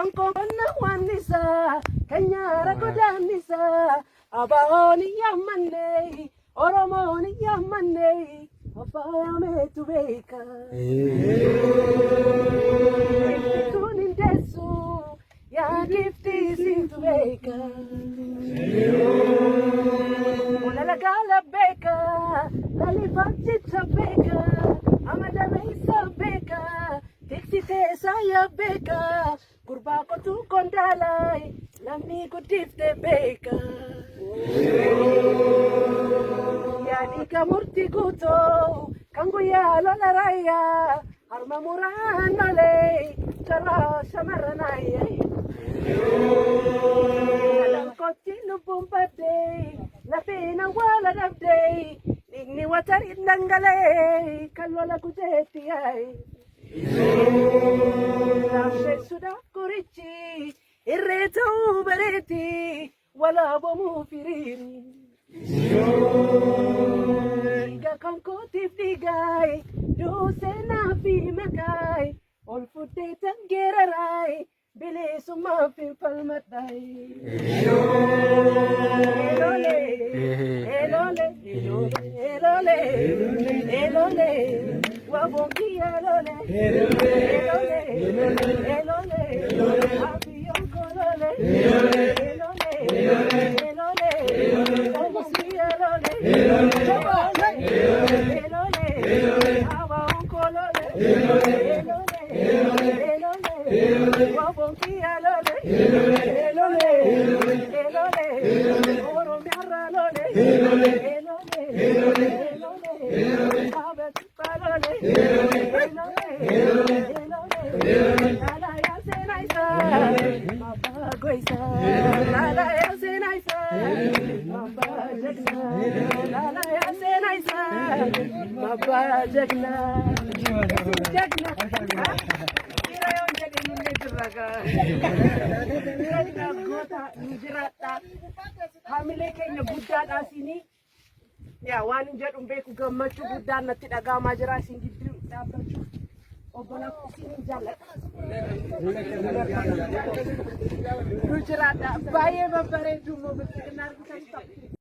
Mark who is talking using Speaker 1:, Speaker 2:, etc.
Speaker 1: አንቆና ዋንሳ ከኛራ ጎዳንሳ አባውን ያመነይ ኦሮሞን ያመነይ አባያሜቱ ቤካ ቱን እንደሱ ያ ጊፍቲ ሲቱ ቤካ ወለላ ጋላ ቤካ ላሊፋቺ ቤካ አመደበይሳ ቤካ ቲክሲቴ ሳያ ቤካ ጉርባ ቆቱ ቆንዳላይ ለሚ ጉዲፍቴ ቤካ ያኒ ከሙርቲ ጉቶ kanguya lola raya arma muranale chala shamaranaya alam koti lubumpate lapina wala dabde nigni watari nangale kalwala kujeti ay lashe suda kurichi irretu bereti wala bomu firiri Kanko tifigay, do se na fi makai, all food te tangerai, bile suma fi palmatai. Elole, elole, elole, elole, wabongi elole, elole, elole, abiyon kolole, elole, elole, wabongi elole, elole, awa onkolole, elole, wabongi elole, elole, oromia lole, elole, abe palole, elole, nada ya se naisa, mapa goisa, nada ya se naisa, mapa jagna, nada ya se naisa, mapa jagna, jagna. Hamile keenya guddaadha sini yaa waan jedhu beeku gammachuu guddaan natti dhagaamaa jira isin gidduu dhaabbachuu obbola isin jaalladha nu jiraadha baay'ee babbareedu immoo bitti